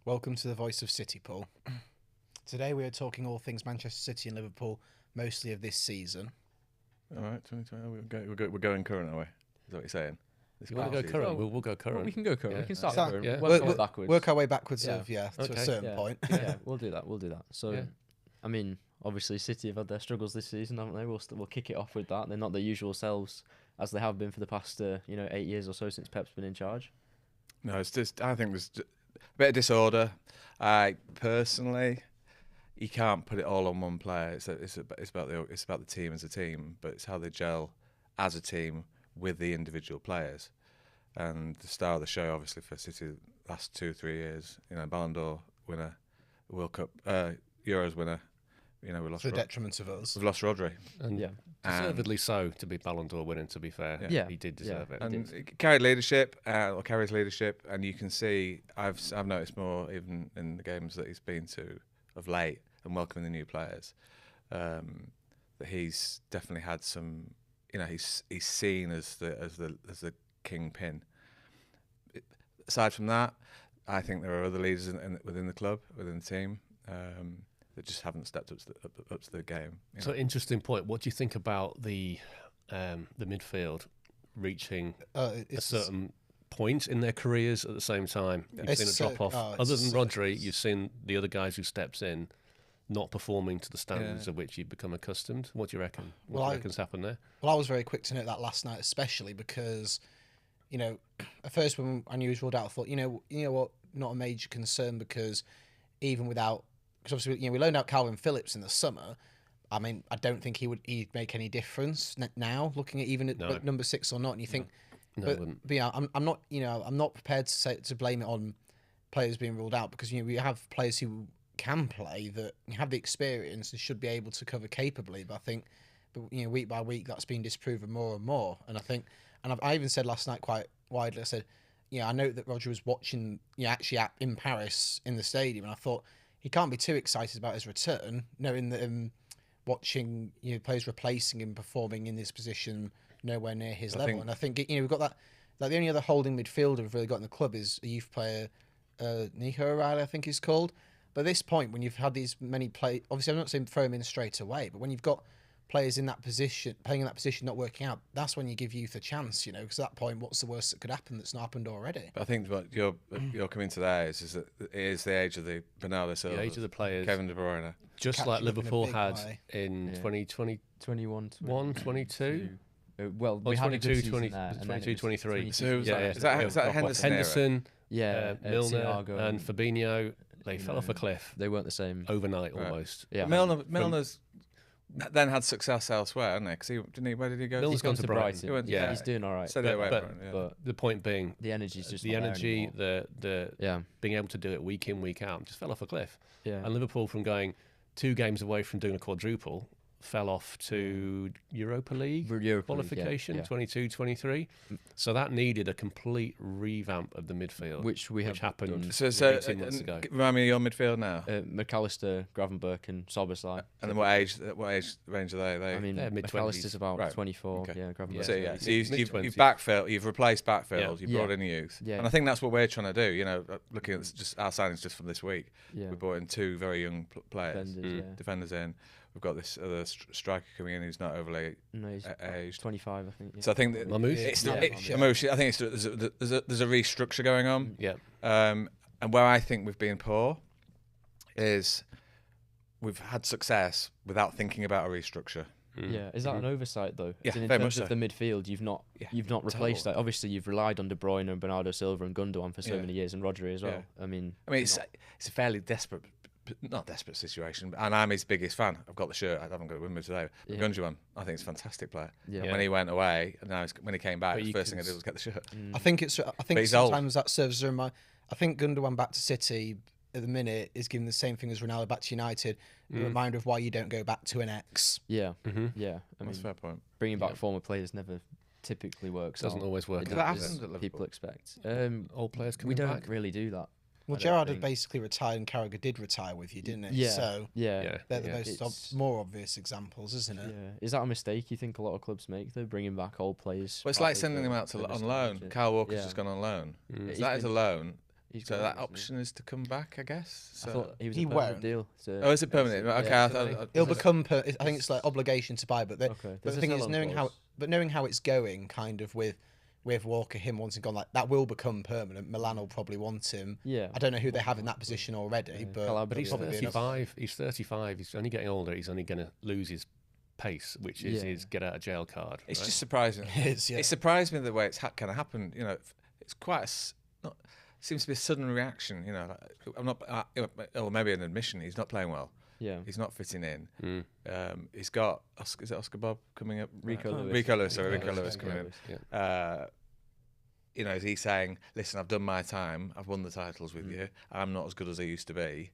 Welcome to the Voice of CityPool. Today we are talking all things Manchester City and Liverpool, mostly of this season. All right, 2020. We're going current, are we? Is that what you're saying? You want to go current? We'll go current. Well, we can go current. Yeah. We can start current. Yeah. Work backwards. Work our way backwards Yeah. to a certain point. Yeah, we'll do that. So, I mean, obviously City have had their struggles this season, haven't they? We'll kick it off with that. They're not their usual selves as they have been for the past 8 years or so since Pep's been in charge. No, it's just I think there's a bit of disorder. Personally, you can't put it all on one player. It's about the team as a team, but it's how they gel as a team with the individual players. And the star of the show, obviously, for City, last 2-3 years, Ballon d'Or winner, World Cup, Euros winner. We lost To the detriment of us. We've lost Rodri. And deservedly so to be Ballon d'Or winning. To be fair, he did deserve it. And it carried leadership, or carries leadership, and you can see I've noticed more even in the games that he's been to of late and welcoming the new players, that he's definitely had some. He's seen as the kingpin. Aside from that, I think there are other leaders within the club, within the team, that just haven't stepped up to the game. So interesting point. What do you think about the midfield reaching a certain point in their careers at the same time? You've seen a drop off. Other than Rodri, you've seen the other guys who steps in not performing to the standards of which you've become accustomed. What do you reckon? What do you reckon's happened there? Well, I was very quick to note that last night, especially because, at first when I knew he was ruled out, I thought, you know what, not a major concern because even without, because obviously, we loaned out Calvin Phillips in the summer. I mean, I don't think he'd make any difference now, looking at even at number 6 or not. And you think, but I'm not prepared to blame it on players being ruled out because we have players who can play that have the experience and should be able to cover capably. But I think, week by week, that's been disproven more and more. And I think, I even said last night quite widely, I said, I know that Roger was watching, actually in Paris in the stadium, and I thought he can't be too excited about his return, knowing that watching players replacing him performing in this position nowhere near his level. And I think we've got that. Like the only other holding midfielder we've really got in the club is a youth player, Nico O'Reilly, I think he's called. But at this point, when you've had these many play, obviously I'm not saying throw him in straight away, but when you've got players in that position, playing in that position, not working out, that's when you give youth a chance, because at that point, what's the worst that could happen that's not happened already? But I think what you're coming to there is that it is the age of the Bernardo Silva, the age of the players, Kevin De Bruyne, just like Liverpool had in 2020, 21, 22. Well, we had 22, 22, 23. So is that Henderson, Milner and Fabinho. They fell off a cliff. They weren't the same overnight, almost. Yeah, Milner's then had success elsewhere, hasn't he? Because where did he go? Milner's gone to Brighton. He's doing all right. But the point being, the energy's just the not energy, there the being able to do it week in, week out, just fell off a cliff. Yeah. And Liverpool, from going 2 games away from doing a quadruple, fell off to Europa League qualification, 22-23. So that needed a complete revamp of the midfield, which happened so 18 months ago. Remind me of your midfield now. McAllister, Gravenberch and Szoboszlai. And then what age range are they? I mean, McAllister's about 24. Okay. Yeah, Gravenberch. So you've backfilled, you've replaced backfield, you've brought in youth. Yeah. And I think that's what we're trying to do, looking at just our signings just from this week. Yeah. We brought in 2 very young players, defenders in. We've got this other striker coming in who's not overly aged. 25, I think. Yeah. So I think Mamouche. I think there's a restructure going on. Yeah. And where I think we've been poor is we've had success without thinking about a restructure. Yeah, is that an oversight though? Yeah, in very terms much of the midfield, you've not replaced that. Obviously, you've relied on De Bruyne and Bernardo Silva and Gundogan for so many years, and Rodri as well. Yeah. I mean, it's a fairly not desperate situation, and I'm his biggest fan. I've got the shirt. I haven't got it with me today. But Gundogan, I think he's a fantastic player. Yeah. When he went away, and now when he came back, the first thing I did was get the shirt. I think sometimes that serves as a reminder. I think Gundogan back to City at the minute is giving the same thing as Ronaldo back to United, a reminder of why you don't go back to an ex. Yeah, yeah. That's a fair point. Bringing back former players never typically works. Doesn't always work. That happens at Liverpool. People expect. Old players coming we don't back. really do that. Well, Gerrard had basically retired, and Carragher did retire with you, didn't he? Yeah. So yeah. they're the more obvious examples, isn't it? Yeah. Is that a mistake you think a lot of clubs make? They're bringing back old players. Well, it's like sending them out on loan. Kyle Walker's just gone on loan. That is a loan. So that option is to come back, I guess. So I thought he was He a permanent won't. deal. oh, is it permanent? Okay, Yeah, He'll become. I think it's like obligation to buy, but the There's a thing is sell-on knowing how it's going, kind of with Walker, him wanting gone, like that will become permanent. Milan will probably want him. Yeah. I don't know who they have in that position already, but he's probably 35. He's 35. He's only getting older. He's only going to lose his pace, which is his get out of jail card. It's right? just surprising. It surprised me the way it's kind of happened. You know, it's quite seems to be a sudden reaction. You know, like, I'm not, or maybe an admission. He's not playing well. Yeah. He's not fitting in. He's got is it Oscar Bob coming up? Rico Lewis. Rico Lewis coming in. Yeah. You know, is he saying, "Listen, I've done my time. I've won the titles with you. I'm not as good as I used to be.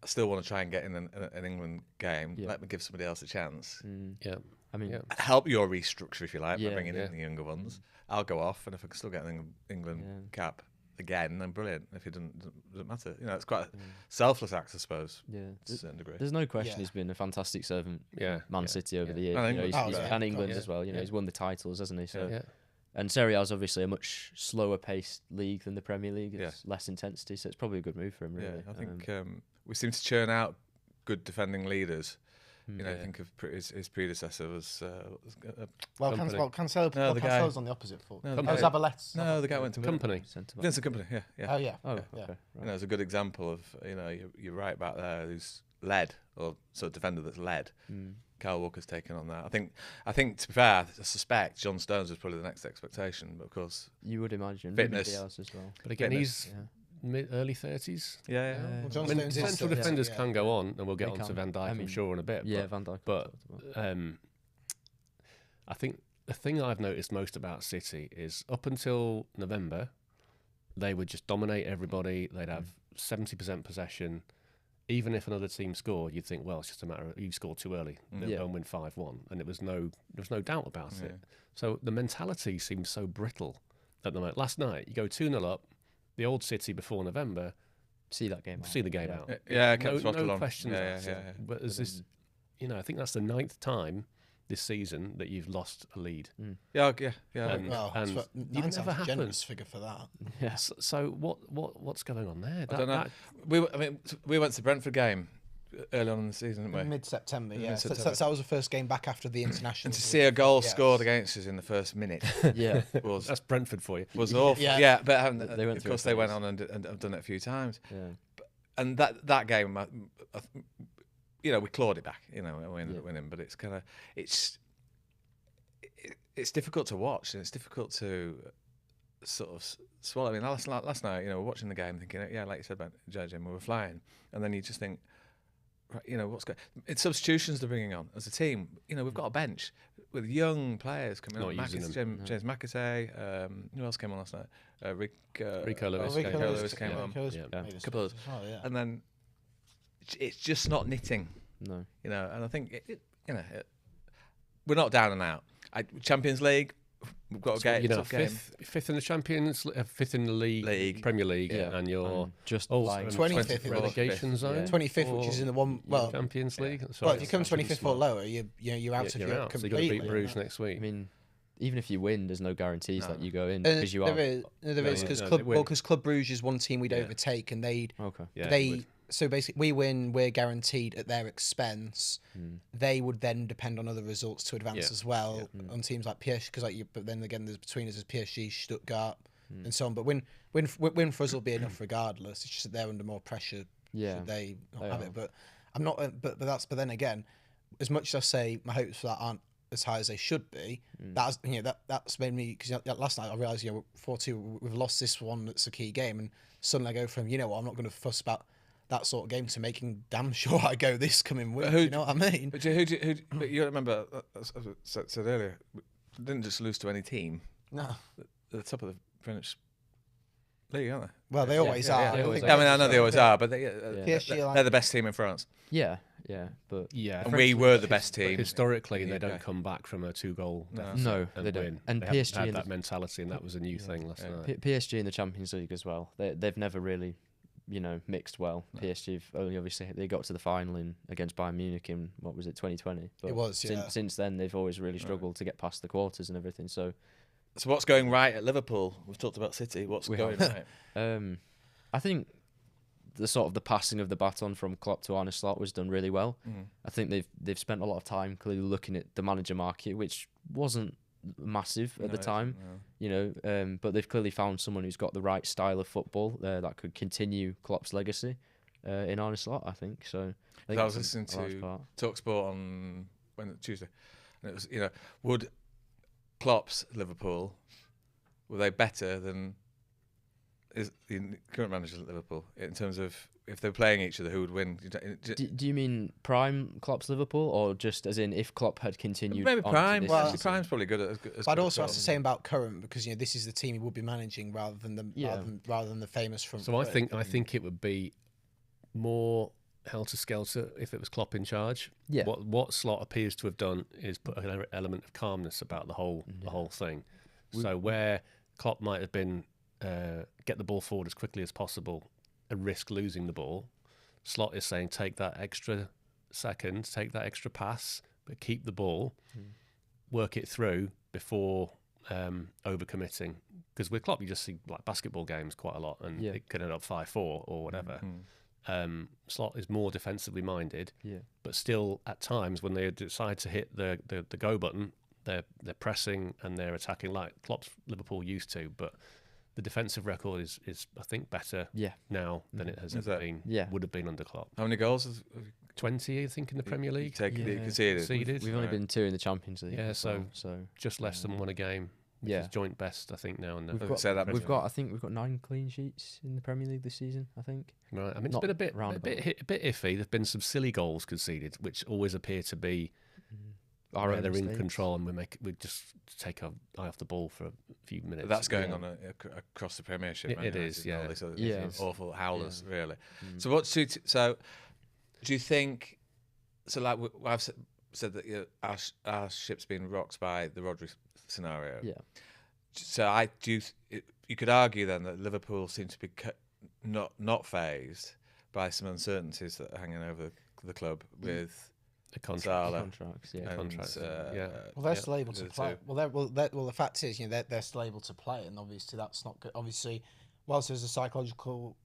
I still want to try and get in an England game. Let me give somebody else a chance. Yeah, I mean, help your restructure if you like by bringing yeah. in the younger ones. I'll go off, and if I can still get an England cap again, then brilliant. If it doesn't matter, you know, it's quite a selfless act, I suppose. Yeah, to a certain degree. There's no question he's been a fantastic servant. Man City over the years, And England as well. You know, he's won the titles, hasn't he? So. Yeah. And Serie A is obviously a much slower paced league than the Premier League. It's less intensity, so it's probably a good move for him, really. Yeah, I think we seem to churn out good defending leaders. You know, I think of his predecessor was Cancelo's on the opposite foot. Zabaleta. No, the guy went to Company. Vincent Company. Yeah. Oh yeah. Okay. You know, it's a good example of you're right back there. Who's led or sort of defender that's led. Kyle Walker's taken on that. I think to be fair, I suspect John Stones was probably the next expectation, but of course you would imagine fitness else as well. But again, he's early 30s. Yeah. Well, Central defenders can go on, and we'll get on to Van Dijk, I'm sure, in a bit. Yeah, Van Dijk. But I think the thing I've noticed most about City is up until November, they would just dominate everybody. They'd have 70% possession. Even if another team scored, you'd think, well, it's just a matter of you scored too early. They'll go and win 5-1, and there was no doubt about it. So the mentality seems so brittle at the moment. Last night, you go 2-0 up, the old City before November. See that game. See the game out. Yeah, no questions. Yeah. But there's this, I think that's the 9th time this season that you've lost a lead. Yeah. And it never happens. Generous figure for that. Yeah. So what's going on there? I don't know. We went to the Brentford game early on in the season, didn't we? Mid-September, yeah. So that was the first game back after the international. And to see a goal scored against us in the first minute, that's Brentford for you. Was awful. Yeah, but of course they went on and have done it a few times. Yeah. And that game, we clawed it back. We ended up winning, but it's kind of it's difficult to watch, and it's difficult to sort of swallow. I mean, last night, we're watching the game, thinking, like you said about JJ, we were flying, and then you just think, right, what's going? It's substitutions they're bringing on as a team. We've got a bench with young players coming on. James McAtee. Who else came on last night? Rico Lewis. Rico Lewis came on. A couple of others. And then it's just not knitting. No. And I think we're not down and out. Champions League, we've got to get fifth in the Champions, fifth in the league. Premier League, and you're just 25th relegation zone. 25th, which is in the Champions League. Well, if you come 25th or lower, you're out of Europe completely. So you've got to beat Bruges next week. I mean, even if you win, there's no guarantees that you go in because you are. There is because Club Bruges is one team we'd overtake, and so basically, we win, we're guaranteed at their expense. They would then depend on other results to advance as well on teams like PSG. But then again, there's between us is PSG, Stuttgart, and so on. But win for us will be enough regardless. It's just that they're under more pressure. Should they not have it? But I'm not. But then again, as much as I say my hopes for that aren't as high as they should be, that's made me, because last night I realised 4-2 we've lost this one that's a key game, and suddenly I go from I'm not going to fuss about that sort of game to making damn sure I go this coming week. You know what I mean? But but you remember, as I said earlier, we didn't just lose to any team. No. They're the top of the French league, aren't they? Well, they always are. I know they always are, but they're the best team in France. Yeah, but and we were the best team. But historically, they don't come back from a 2-goal deficit. No, they don't. And they PSG had that mentality, and that was a new thing last night. PSG in the Champions League as well. They've never really, mixed well. No. PSG only obviously they got to the final against Bayern Munich in 2020. But it was. Since then, they've always really struggled to get past the quarters and everything. So what's going right at Liverpool? We've talked about City. What's going right? I think the passing of the baton from Klopp to Arne Slot was done really well. I think they've spent a lot of time clearly looking at the manager market, which wasn't massive at the time, but they've clearly found someone who's got the right style of football that could continue Klopp's legacy in Arne Slot, I think. So I was listening to TalkSport on Tuesday, and it was, would Klopp's Liverpool, were they better than is the current managers at Liverpool in terms of if they're playing each other, who would win? Do you mean prime Klopp's Liverpool, or just as in if Klopp had continued? Maybe prime. Well, prime's probably good. But I'd also have to say about current, because this is the team he would be managing rather than the famous front. So I think it would be more helter skelter if it was Klopp in charge. Yeah. What Slot appears to have done is put an element of calmness about the whole thing. So where Klopp might have been get the ball forward as quickly as possible and risk losing the ball, Slot is saying take that extra second, take that extra pass, but keep the ball, work it through before overcommitting. Because with Klopp, you just see like basketball games quite a lot, and it could end up 5-4 or whatever. Slot is more defensively minded, but still at times when they decide to hit the go button, they're pressing and they're attacking like Klopp's Liverpool used to. But the defensive record is I think better now than it has ever been. Would have been under Klopp. How many goals? Have 20, I think, in the Premier League. Conceded. We've only been 2 in the Champions League. Yeah, so just less than 1 a game. Which is joint best, I think, now. And we've got 9 clean sheets in the Premier League this season, I think. Right. I mean, it's been a bit iffy. There've been some silly goals conceded, which always appear to be they're in control, and we just take our eye off the ball for a few minutes. That's going on across the Premiership. It is, yeah. These awful howlers, really. So so do you think? So like I've said that our ship's been rocked by the Rodri scenario. Yeah. So you could argue then that Liverpool seem to be not phased by some uncertainties that are hanging over the club with the contracts. Well, they're still able to play. Well, the fact is, they're still able to play, and obviously that's not good. Obviously, whilst there's a psychological,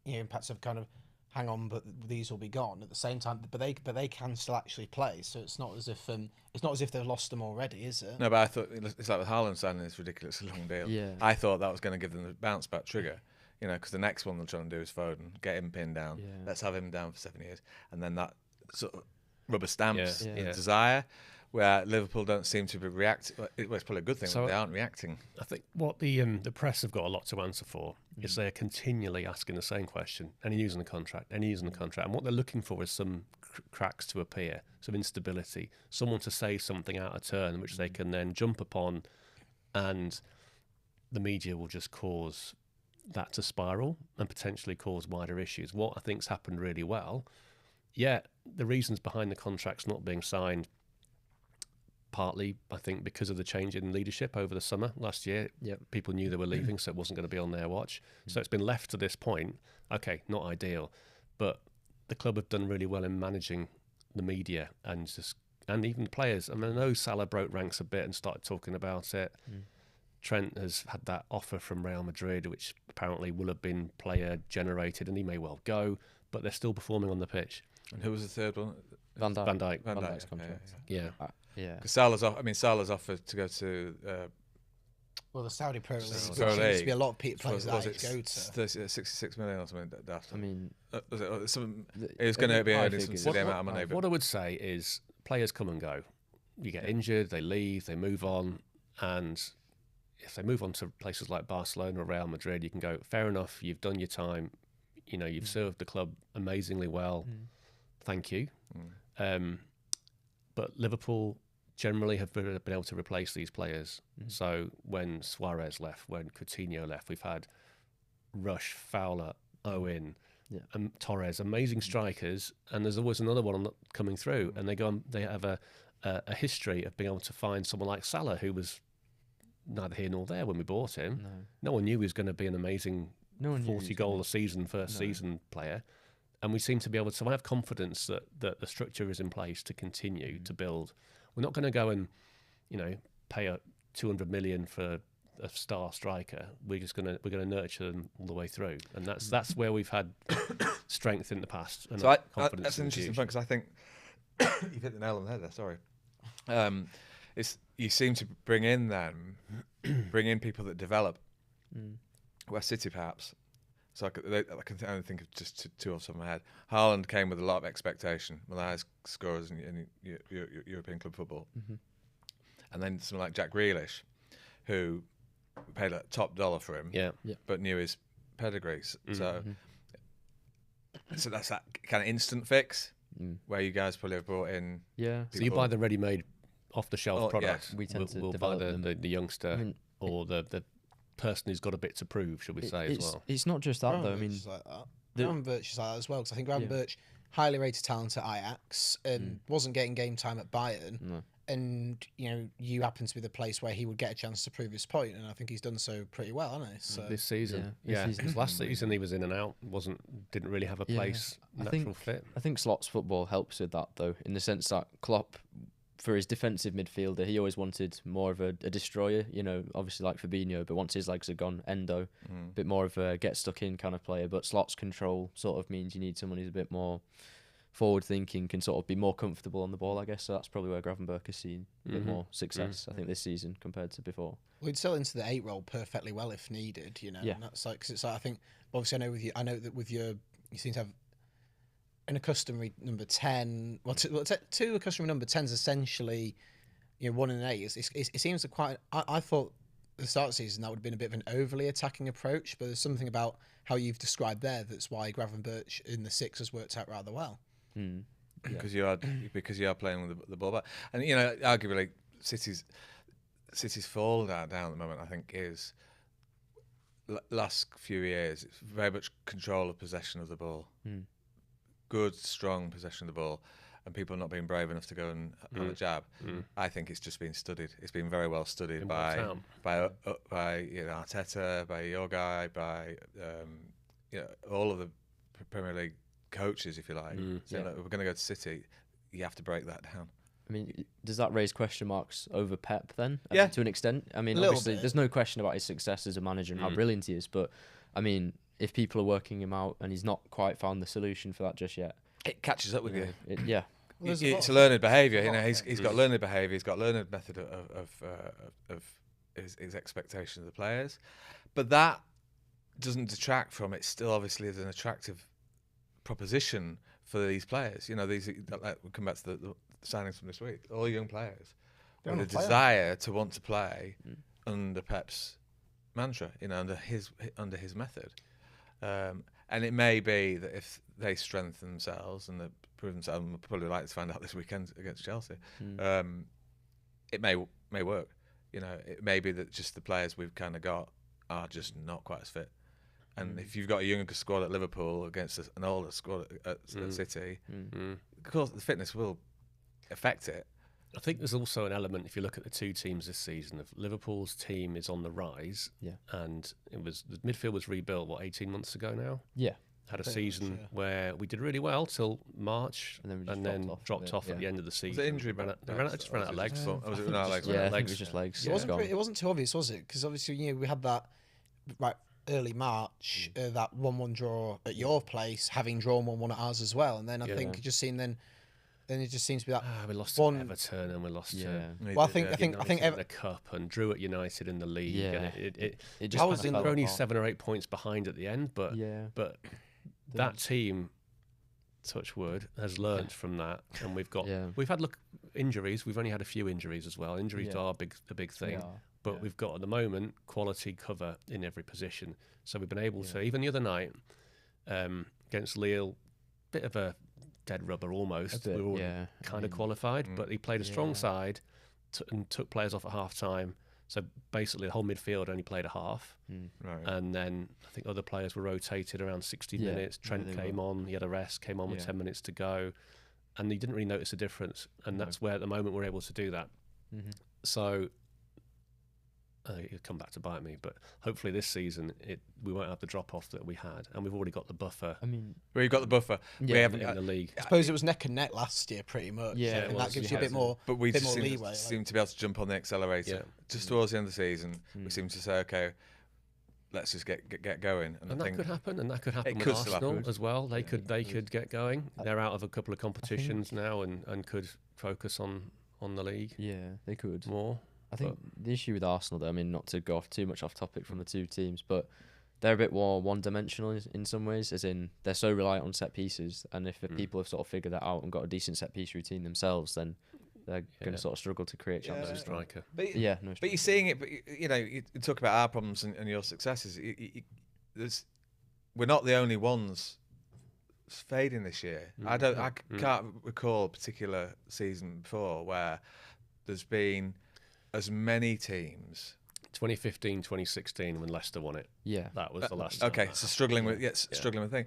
impacts of kind of hang on, but these will be gone at the same time. But they can still actually play. So it's not as if they've lost them already, is it? No, but I thought it's like with Haaland signing this ridiculously long deal. Yeah. I thought that was going to give them the bounce back trigger. Because the next one they're trying to do is Foden, get him pinned down. Yeah. Let's have him down for 7 years, and then that sort of rubber stamps the desire. Where Liverpool don't seem to be reacting. Well, it's probably a good thing that they aren't reacting. I think what the press have got a lot to answer for is they're continually asking the same question. Any news on the contract? Any news on the contract? And what they're looking for is some cracks to appear, some instability, someone to say something out of turn, which they can then jump upon, and the media will just cause that to spiral and potentially cause wider issues. What I think's happened really well, the reasons behind the contracts not being signed, partly, I think, because of the change in leadership over the summer last year. People knew they were leaving, so it wasn't going to be on their watch. So it's been left to this point. Okay, not ideal, but the club have done really well in managing the media and even the players. I mean, I know Salah broke ranks a bit and started talking about it. Trent has had that offer from Real Madrid, which apparently will have been player generated, and he may well go, but they're still performing on the pitch. And who was the third one? Van Dijk. Van Dijk's contract. Yeah. Because Salah's offered to go to. The Saudi Pro League. There seems to be a lot of players that go to. 66 million or something. I mean, it was going to be earning some silly amount of money. What I would say is players come and go. You get injured, they leave, they move on, and if they move on to places like Barcelona or Real Madrid, you can go, fair enough, you've done your time, you've served the club amazingly well, thank you. But Liverpool generally have been able to replace these players. So when Suarez left, when Coutinho left, we've had Rush, Fowler, Owen, and Torres, amazing strikers, and there's always another one coming through, and they have a history of being able to find someone like Salah, who was neither here nor there when we bought him. No one knew he was going to be an amazing 40-goal a season first season player, and we seem to be able to have confidence that the structure is in place to continue to build. We're not going to go and pay 200 million for a star striker. We're gonna nurture them all the way through, and that's where we've had strength in the past. And So confidence that's an interesting point, because I think you've hit the nail on the head there. Sorry, you seem to bring in people that develop. West City, perhaps. So I can only think of just two off the top of my head. Haaland came with a lot of expectation, one of the highest scorers in European club football. And then someone like Jack Grealish, who paid a top dollar for him, but knew his pedigree. So that's that kind of instant fix, where you guys probably have brought in. Yeah. So you buy the ready-made, off-the-shelf product. We tend to we'll buy the youngster or the person who's got a bit to prove, should we say, as well. It's not just that, though. I mean, Gravenberch is like that as well, because I think Gravenberch, highly rated talent at Ajax, and wasn't getting game time at Bayern. No. And you happen to be the place where he would get a chance to prove his point, and I think he's done so pretty well, hasn't he? So this season, because last season he was in and out, didn't really have a place, natural fit. I think Slot's football helps with that, though, in the sense that Klopp, for his defensive midfielder, he always wanted more of a destroyer, obviously like Fabinho, but once his legs are gone, Endo, a bit more of a get stuck in kind of player. But Slot's control sort of means you need someone who's a bit more forward thinking, can sort of be more comfortable on the ball, I guess. So that's probably where Gravenberch has seen a bit more success, I think, this season compared to before. Well, he'd sell into the 8 role perfectly well if needed, Yeah. And that's like, cause it's like, I think, obviously, I know that with you seem to have an customary number 10. Well, two customary number 10s essentially, 1 and 8. It seems to quite. I thought at the start of the season that would have been a bit of an overly attacking approach, but there's something about how you've described there that's why Gravenberch in the 6 has worked out rather well. Because you are playing with the ball back, and arguably City's fall down at the moment, I think, is last few years. It's very much control of possession of the ball, good strong possession of the ball, and people not being brave enough to go and have a jab. I think it's just been studied. It's been very well studied by Arteta, by your guy, by all of the Premier League coaches, if you like. We're going to go to City. You have to break that down. I mean, does that raise question marks over Pep then? Yeah, to an extent. I mean, obviously, there's no question about his success as a manager and how brilliant he is. But I mean, if people are working him out and he's not quite found the solution for that just yet, it catches up with you. It's a learned behaviour. He's got learned behaviour. He's got learned method of his expectation of the players, but that doesn't detract from it. Still, obviously, is an attractive proposition for these players. We'll come back to the signings from this week. All young players with a desire to want to play under Pep's mantra, under his method. And it may be that if they strengthen themselves and they prove themselves, and we'll probably like to find out this weekend against Chelsea, it may work. It may be that just the players we've kind of got are just not quite as fit. And if you've got a younger squad at Liverpool against an older squad at City, of course the fitness will affect it. I think there's also an element, if you look at the two teams this season, of Liverpool's team is on the rise, and the midfield was rebuilt 18 months ago now. Had a season where we did really well till March, and then dropped off at the end of the season. Was it injury? Just ran out of legs. Was it legs? Yeah, I think it was just legs. It wasn't too obvious, was it? Because obviously, we had that early March, that 1-1 draw at your place, having drawn 1-1 at ours as well, and then I think just seen then it just seems to be that we lost to Everton and we lost to. Well, I think in the cup and drew at United in the league. Yeah, and it just. I was only 7 or 8 points behind at the end, but that team, touch wood, has learnt from that, and we've had injuries. We've only had a few injuries as well. Injuries are a big thing. But we've got, at the moment, quality cover in every position. So we've been able to, even the other night, against Lille, bit of a dead rubber almost. We were kind of qualified, but he played a strong side and took players off at half-time. So basically the whole midfield only played a half. And then I think other players were rotated around 60 minutes. Trent came on, he had a rest, came on with 10 minutes to go. And he didn't really notice a difference. And that's where, at the moment, we're able to do that. So it'll come back to bite me. But hopefully this season we won't have the drop off that we had, and we've already got the buffer. I mean, we've got the buffer. Yeah, we haven't in the league. I suppose it was neck and neck last year, pretty much. Yeah, and that gives you a bit more. But we just leeway. seem to be able to jump on the accelerator just towards the end of the season. We seem to say, okay, let's just get going. And that could happen. And that could happen with could still Arsenal happen. as well. They could get going. They're out of a couple of competitions now and could focus on the league. Yeah, they could more. I think the issue with Arsenal, though, I mean, not to go off too much off topic from the two teams, but they're a bit more one-dimensional in some ways, as in they're so reliant on set pieces, and if people have sort of figured that out and got a decent set piece routine themselves, then they're going to sort of struggle to create chances. No striker. But, no striker. But you're seeing it. But you talk about our problems and your successes. We're not the only ones fading this year. I can't recall a particular season before where there's been as many teams. 2015, 2016 when Leicester won it. Yeah, that was the last time. Okay, so struggling with thing.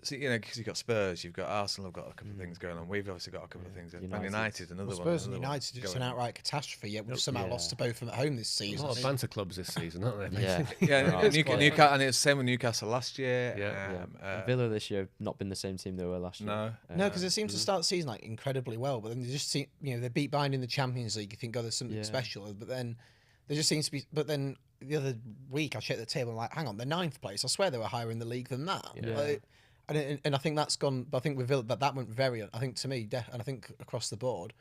So because you've got Spurs, you've got Arsenal, have got a couple of things going on. We've obviously got a couple of things. Man United, another one. Spurs and United are just an outright catastrophe. Yet we've somehow lost to both of them at home this season. A lot of banter clubs this season, aren't they? Newcastle, and it's the same with Newcastle last year. Villa this year have not been the same team they were last year. No, because they seem to start the season like incredibly well, but then they just seem, they beat Bayern in the Champions League. You think, there's something special, but then there just seems to be. But then the other week I checked the table and hang on, they're 9th place. I swear they were higher in the league than that. Yeah. And I think that's gone. But I think with Villa, that went very. I think to me, and I think across the board,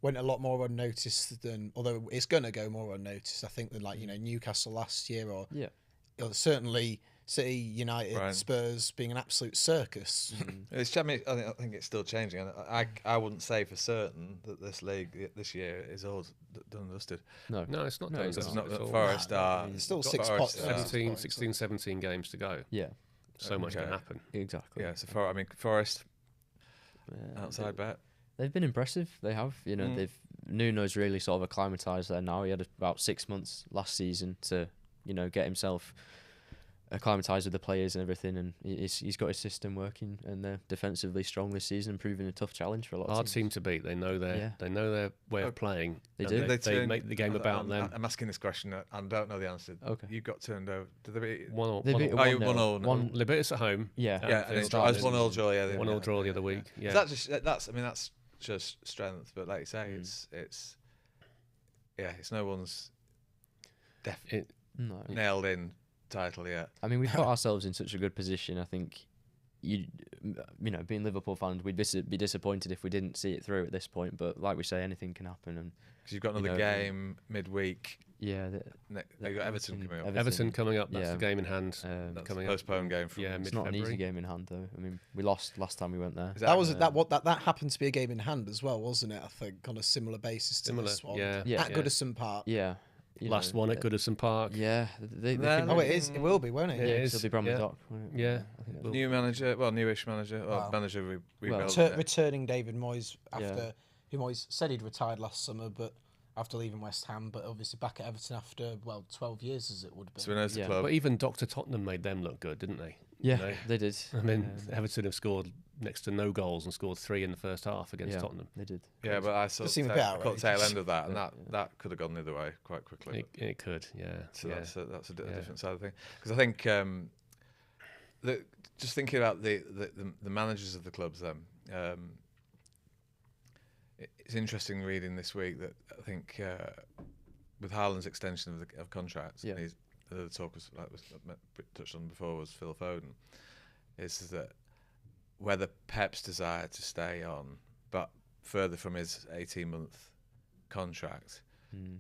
went a lot more unnoticed than. Although it's going to go more unnoticed, I think than Newcastle last year or certainly City, United, Spurs being an absolute circus. It's. I think it's still changing, and I wouldn't say for certain that this league this year is all done and dusted. No, it's not. No, it's not. Forest are still 6 spots. 17 games to go. Yeah. So much can happen. Exactly. Yeah, so Forest, outside bet. They've been impressive. They have. Nuno's really sort of acclimatised there now. He had about 6 months last season to, get himself acclimatised with the players and everything, and he's got his system working, and they're defensively strong this season, proving a tough challenge for a lot of hard teams. team to beat. They know their way of playing. They do. They make the game about them. I'm asking this question and don't know the answer. Okay. You got turned over. Did they beat 1-0? They beat 1-0. Libertas at home. Yeah. And it was 1-0 draw. 1-0 draw the other week. Yeah. That's just strength. But like you say, it's no one's nailed in title yet. I mean, we've got ourselves in such a good position. I think being Liverpool fans, we'd be disappointed if we didn't see it through at this point. But like we say, anything can happen. And because you've got another game midweek. Yeah, they've got Everton coming up. Everton coming up. That's the game in hand. That's coming a postponed game. From it's not an easy game in hand though. I mean, we lost last time we went there. That happened to be a game in hand as well, wasn't it? I think on a similar basis to this one. Yeah. At Goodison Park. Yeah. Last one at Goodison Park. Yeah. It is. It will be, won't it? Yeah, it'll be Bramley Dock. Yeah. New manager, newish manager, manager returning David Moyes after who Moyes said he'd retired last summer, but after leaving West Ham, but obviously back at Everton after 12 years as it would be. So he knows the club. But even Dr. Tottenham made them look good, didn't they? Yeah, they did. I mean, Everton have scored next to no goals and scored 3 in the first half against Tottenham. They did. Yeah, but I saw the tail end of that, and that could have gone the other way quite quickly. It could, yeah. So that's a different side of the thing. Because I think just thinking about the managers of the clubs, then it's interesting reading this week that I think with Haaland's extension of contracts, the talk was touched on before was Phil Foden, is that whether Pep's desire to stay on, but further from his 18-month contract,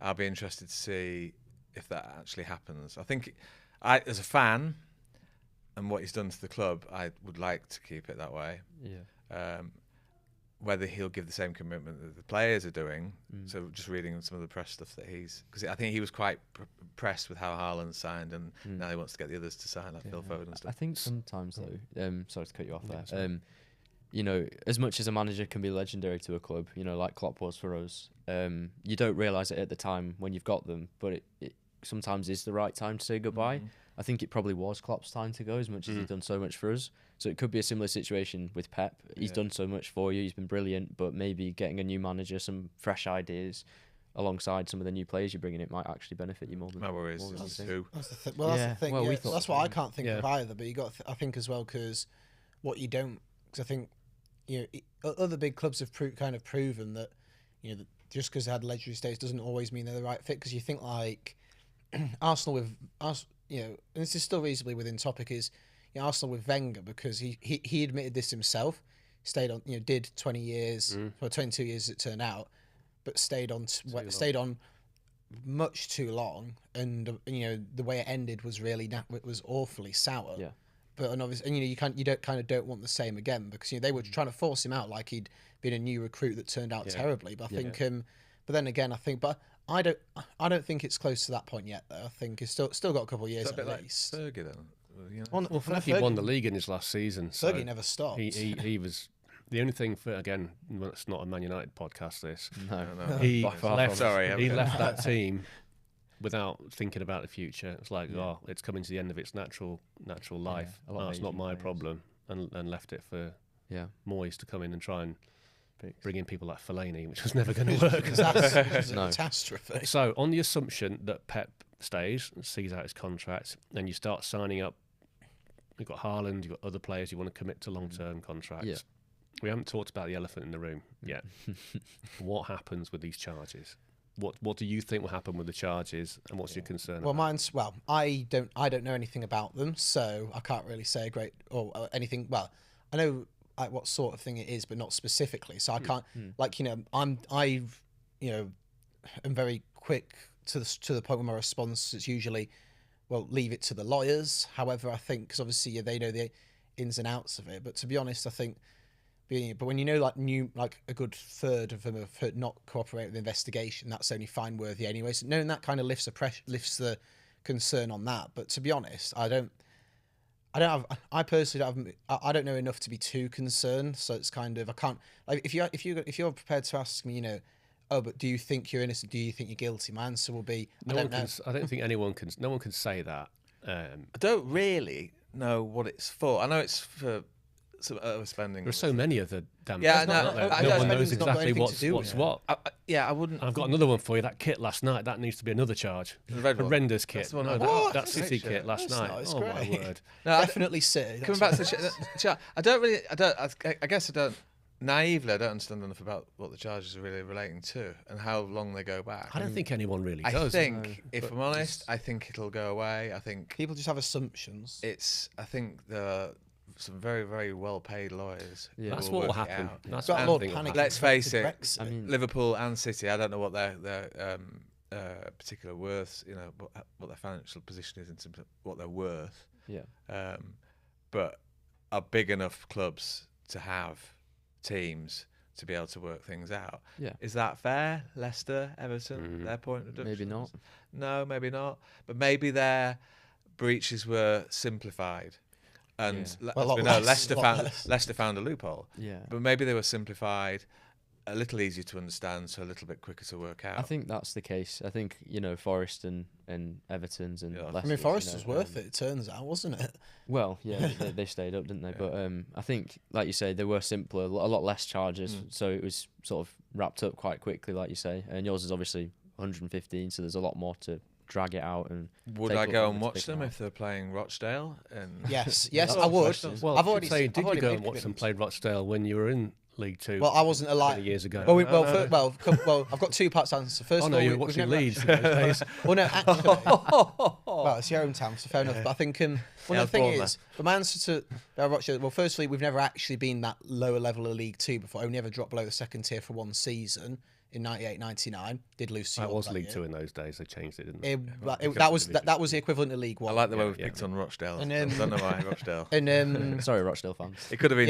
I'll be interested to see if that actually happens. I think, as a fan, and what he's done to the club, I would like to keep it that way. Yeah. Whether he'll give the same commitment that the players are doing. So just reading some of the press stuff that because I think he was quite impressed with how Haaland signed, and now he wants to get the others to sign, like Phil Foden and stuff. I think sometimes though, sorry to cut you off there. As much as a manager can be legendary to a club, like Klopp was for us, you don't realise it at the time when you've got them, but it sometimes is the right time to say goodbye. I think it probably was Klopp's time to go, as much as he's done so much for us. So it could be a similar situation with Pep. He's done so much for you. He's been brilliant, but maybe getting a new manager, some fresh ideas, alongside some of the new players you're bringing, it might actually benefit you more than. My worry is more than you think. who. That's the thing. Well, that's the thing. Well, we Yeah. thought That's the what I same. can't think of either. But you got, I think as well, because what you don't, because I think, other big clubs have kind of proven that, that just because they had legendary status doesn't always mean they're the right fit. Because you think like Arsenal with us, and this is still reasonably within topic, is Arsenal with Wenger, because he admitted this himself. Stayed on, did 20 years, or 22 years it turned out, but stayed on much too long, and the way it ended was really it was awfully sour. Yeah. But and obviously, you don't want the same again, because they were trying to force him out like he'd been a new recruit that turned out terribly. But I think, but then again, I don't think it's close to that point yet. Though I think it's still got a couple of years at least. Fergie then. Well, Fergie won the league in his last season. So Fergie never stopped. He was the only thing for, again, it's not a Man United podcast. This No. he left. Sorry, he left that team without thinking about the future. It's like, it's coming to the end of its natural life. It's not my problem, and left it for Moyes to come in and try and bring in people like Fellaini, which was never going to work. It was a catastrophe. So, on the assumption that Pep stays and sees out his contract, and you start signing up, you've got Haaland, you've got other players you want to commit to long-term contracts. Yeah. We haven't talked about the elephant in the room yet. What happens with these charges? What do you think will happen with the charges, and what's your concern? Well, I don't know anything about them, so I can't really say anything. Well, I know like what sort of thing it is, but not specifically. So I can't I'm very quick to the point where my response is usually, well, leave it to the lawyers. However, I think because obviously they know the ins and outs of it. But to be honest, I think. But when like a good third of them have not cooperated with the investigation, that's only fine worthy anyway. So knowing that kind of lifts the concern on that. But to be honest, I personally don't know enough to be too concerned. So it's kind of, I can't, like, if you're prepared to ask me, but do you think you're innocent? Do you think you're guilty? My answer will be, I don't know. I don't think no one can say that. I don't really know what it's for. I know it's for some overspending. There are so many of the damn. Yeah, no one knows exactly what's what. I wouldn't. I've got another one for you. That kit last night, that needs to be another charge. The red horrendous kit. That's the one that City kit last night. It's oh great. my word! No, definitely City. Coming back to the I guess I don't. Naively, I don't understand enough about what the charges are really relating to and how long they go back. I don't think anyone really I does. think, if I'm honest, I think it'll go away. I think people just have assumptions. I think some very, very well-paid lawyers. Yeah. That's what will happen. That's what what panic. Let's face it. Brexit. I mean, Liverpool and City. I don't know what their particular worth. What their financial position is in terms of what they're worth. Yeah. But are big enough clubs to have teams to be able to work things out. Yeah. Is that fair? Leicester, Everton, their point of Maybe not. No, maybe not. But maybe their breaches were simplified. And Leicester found a loophole. Yeah. But maybe they were simplified, a little easier to understand, so a little bit quicker to work out. I think that's the case. I think, Forest and Everton's and Leicester. I mean, Forest was worth it turns out, wasn't it? Well, yeah, they stayed up, didn't they? Yeah. But I think, like you say, they were simpler, a lot less charges, so it was sort of wrapped up quite quickly, like you say. And yours is obviously 115, so there's a lot more to drag it out. And would I go and watch them if they're playing Rochdale? And yes, I would. Well, I've already said, did you go and watch them play Rochdale when you were in League Two? Well, I wasn't alive 20 years ago. Well, I've got two parts to answer. First of all, you were watching Leeds in those days. Well, no, actually, well, it's your hometown, so fair enough. But I think the thing is, for my answer to Rochdale, well, firstly, we've never actually been that lower level of League Two before. I only ever dropped below the second tier for one season. In 98-99, did lose to York. That was League Two in those days. They changed it, didn't they? That was the equivalent of League One. I like the way we've picked on Rochdale. And, I don't know why Rochdale. And sorry, Rochdale fans. It could have been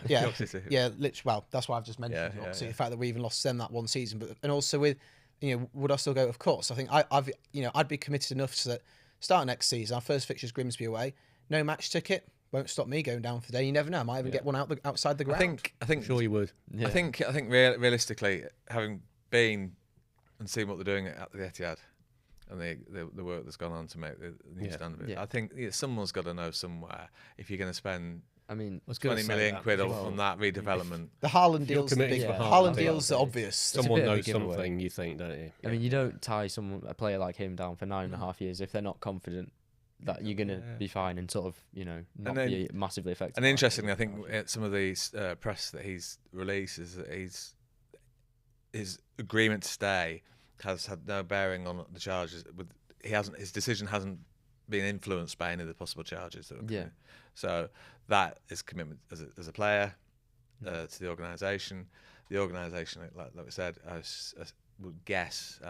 York City. Yeah, literally. Well, that's why I've just mentioned York City. The fact that we even lost them that one season, and also with, would I still go? Of course. I think I'd be committed enough to that. Start next season. Our first fixture's Grimsby away. No match ticket. Won't stop me going down for the day. You never know. I might even get one outside the ground. I think. Sure, you would. Yeah. I think realistically, having been and seeing what they're doing at the Etihad and the work that's gone on to make the new stand of it. Yeah. I think someone's got to know somewhere if you're going to spend I mean, 20 million quid off from that redevelopment. The Haaland deal's the big. Haaland deal's the obvious. Someone knows something, you think, don't you? I mean, you don't tie a player like him down for 9.5 years if they're not confident that you're going to be fine and sort of, not be massively affected. And interestingly, I think some of these press that he's released is that his agreement to stay has had no bearing on the charges. His decision hasn't been influenced by any of the possible charges that were committed. So that is commitment as a player to the organisation. The organisation, like we said, I would guess,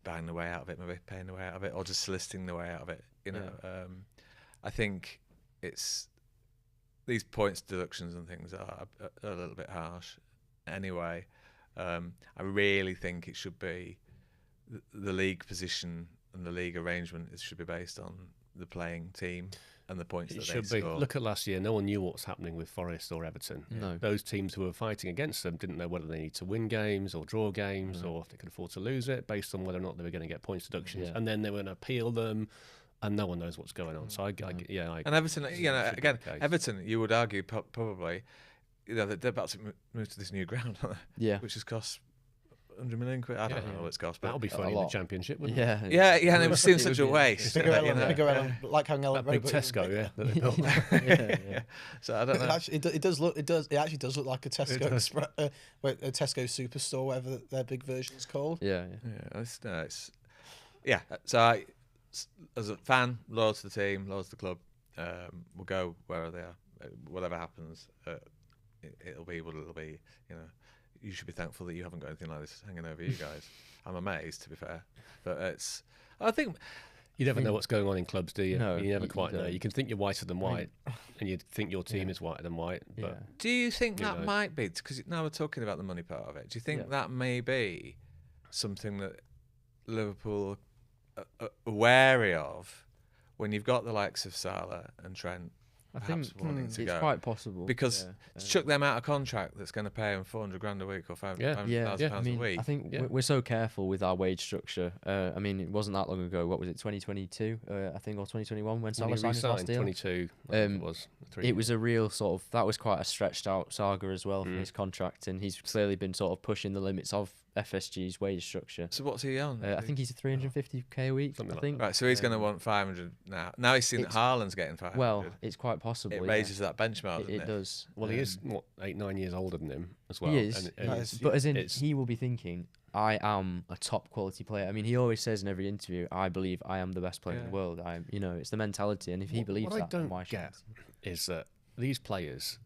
buying the way out of it, maybe paying the way out of it, or just soliciting the way out of it. I think it's these points deductions and things are a little bit harsh. Anyway, I really think it should be the league position and the league arrangement. It should be based on the playing team and the points that they score. Look at last year. No one knew what was happening with Forest or Everton. No. Those teams who were fighting against them didn't know whether they need to win games or draw games or if they could afford to lose it based on whether or not they were going to get points deductions. And then they were going to appeal them, and no one knows what's going on. So and Everton, again, Everton, you would argue probably, they're about to move to this new ground, which has cost 100 million quid. I don't know what it's cost, but that'll be funny in the Championship, wouldn't it? Yeah, and it was seen such a waste. Big like how that big Tesco, that they built. So I don't know. It actually does look like a Tesco, a Tesco Superstore, whatever their big version's called. So I, as a fan, loyal to the team, loyal to the club, we'll go wherever they are. Whatever happens, it'll be what it'll be. You should be thankful that you haven't got anything like this hanging over you guys. I'm amazed, to be fair, but I think you never know what's going on in clubs, do you? No, you never quite know. You can think you're whiter than white, and you think your team is whiter than white. But do you think that might be, because now we're talking about the money part of it? Do you think that may be something that Liverpool are wary of when you've got the likes of Salah and Trent? I think it's quite possible because to chuck them out of contract that's going to pay them £400,000 a week or £500,000 a week. I think we're so careful with our wage structure. I mean, it wasn't that long ago. What was it, 2022? I think, or 2021 when Salah signed his last deal. 22. It was a real sort of, that was quite a stretched out saga as well for his contract, and he's clearly been sort of pushing the limits of FSG's wage structure. So what's he on? I think he's 350k a week. I think. Right, so he's going to want 500 now. Now he's seen that Haaland's getting 500. Well, it's quite possible. It raises that benchmark, doesn't it? It does. Well, he is 8-9 years older than him as well. He is. But as in, he will be thinking, I am a top quality player. I mean, he always says in every interview, I believe I am the best player in the world. It's the mentality, and if he believes that, what I don't get is that these players,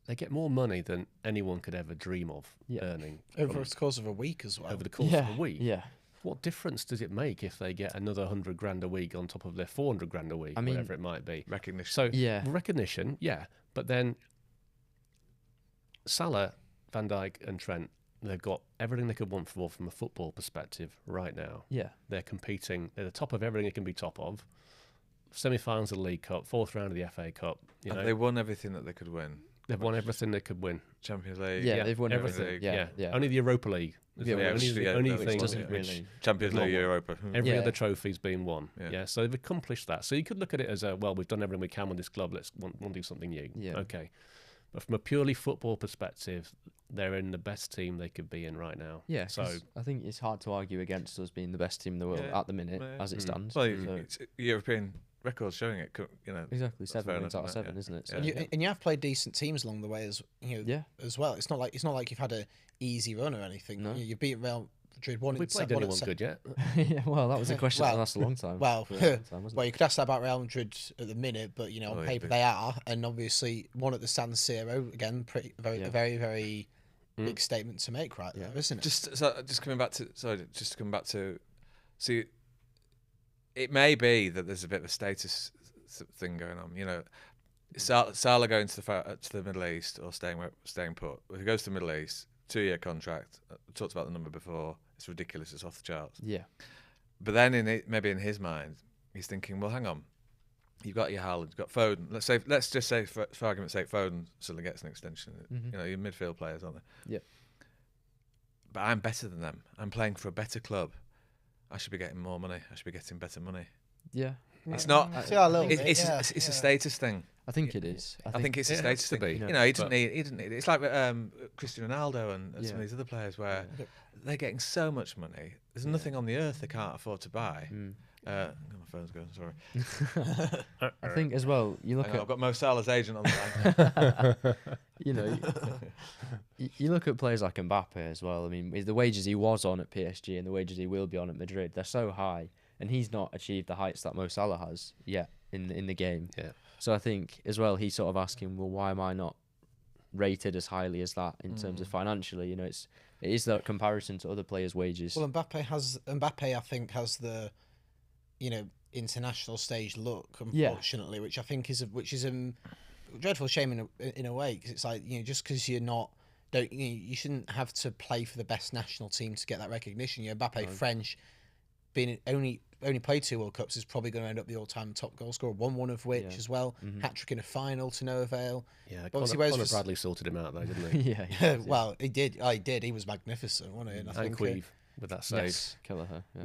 they get more money than anyone could ever dream of earning. Over the course of a week as well. Over the course of a week? Yeah. What difference does it make if they get another $100,000 a week on top of their $400,000 a week, whatever it might be? Recognition. So, recognition, but then Salah, Van Dijk and Trent, they've got everything they could want from a football perspective right now. Yeah. They're competing. They're the top of everything they can be top of. Semi-finals of the League Cup, fourth round of the FA Cup. They won everything that they could win. They've won everything they could win. Champions League. Yeah, they've won everything. Yeah. Only the Europa League. Only thing doesn't really. Champions League, Europa. Every other trophy's been won. So they've accomplished that. So you could look at it as we've done everything we can with this club. Let's want to do something new. Yeah. Okay. But from a purely football perspective, they're in the best team they could be in right now. Yeah. So I think it's hard to argue against us being the best team in the world at the minute as it stands. Well, it's European records showing it. Exactly, 7 wins out of 7, isn't it? So, and you have played decent teams along the way as well. It's not like you've had an easy run or anything. No. You beat Real Madrid. Have we played anyone good yet? Well, that was a question that lasted a long time. Well, you could ask that about Real Madrid at the minute, but on paper they are, and obviously one at the San Siro again, a very very big statement to make, right there, isn't it? Just coming back to see. It may be that there's a bit of a status thing going on. Salah going to the Middle East or staying put. If he goes to the Middle East, 2-year contract. I talked about the number before. It's ridiculous. It's off the charts. Yeah. But then maybe in his mind, he's thinking, well, hang on. You've got your Haaland, you've got Foden. Let's just say, for argument's sake, Foden suddenly gets an extension. Your midfield players, aren't they? Yeah. But I'm better than them. I'm playing for a better club. I should be getting more money. I should be getting better money. Yeah. It's not. It's a yeah. status thing. I think it is. I think it's a status thing. be. You know, he doesn't need it. It's like Cristiano Ronaldo and some of these other players where they're getting so much money. There's nothing on the earth they can't afford to buy. My phone's going. Sorry. I think as well. You look at. I've got Mo Salah's agent on the line. You know, you look at players like Mbappe as well. I mean, the wages he was on at PSG and the wages he will be on at Madrid, they're so high, and he's not achieved the heights that Mo Salah has yet in the game. Yeah. So I think as well, he's sort of asking, well, why am I not rated as highly as that in terms of financially? You know, it is that comparison to other players' wages. Well, Mbappe, I think, has the, you know, international stage look, unfortunately, which I think is a dreadful shame in a way, because it's like, you know, just because you shouldn't have to play for the best national team to get that recognition. You know, Mbappe, French, being only played 2 World Cups, is probably going to end up the all-time top goal scorer, won one of which as well, hat-trick in a final to no avail. Yeah, Conor Bradley sorted him out though, didn't he? yeah. Well, he did. Oh, he did. He was magnificent, wasn't he? And I think Queeve with that save. Yes, Kelleher. Yeah.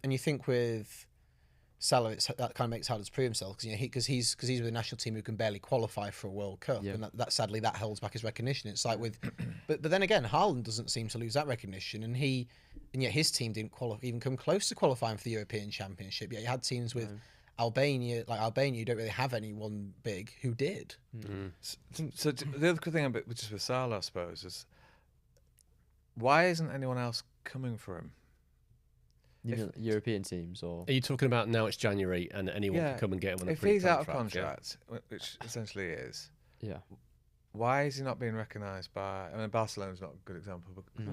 And you think with Salah, that kind of makes it harder to prove himself, because he's with a national team who can barely qualify for a World Cup, and that sadly that holds back his recognition. It's like with, but then again, Haaland doesn't seem to lose that recognition, and yet his team didn't even come close to qualifying for the European Championship. Yet you had teams with Albania, you don't really have anyone big who did. So the other thing about just with Salah, I suppose, is why isn't anyone else coming for him? European teams, or are you talking about now? It's January and anyone can come and get him on a pre-contract. If he's out of contract, which essentially is, Why is he not being recognised by? I mean, Barcelona's not a good example. But they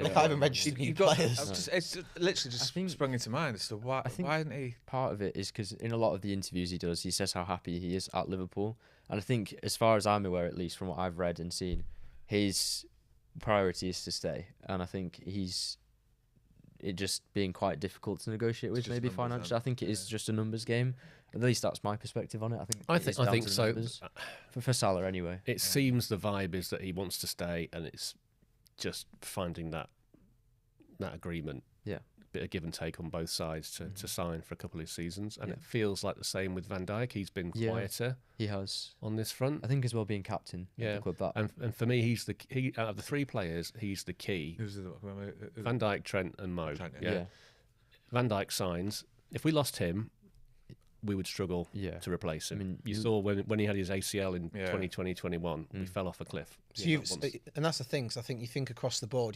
can't even register new players. It's literally just sprung into mind as to why isn't he? Part of it is because in a lot of the interviews he does, he says how happy he is at Liverpool, and I think, as far as I'm aware, at least from what I've read and seen, his priority is to stay, and I think it just being quite difficult to negotiate with, maybe financially. I think it is just a numbers game. At least that's my perspective on it. I think so. For Salah, anyway. It seems the vibe is that he wants to stay, and it's just finding that agreement. Yeah, bit of give and take on both sides to sign for a couple of seasons, and it feels like the same with Van Dijk. He's been quieter. He has on this front. I think as well, being captain. Yeah, of the club, and for me, he's out of the three players, he's the key. Van Dijk, Trent, and Mo. Yeah. Van Dijk signs. If we lost him, we would struggle to replace him. I mean, you saw when he had his ACL in 2020-21, we fell off a cliff. So and that's the thing, because I think you think across the board,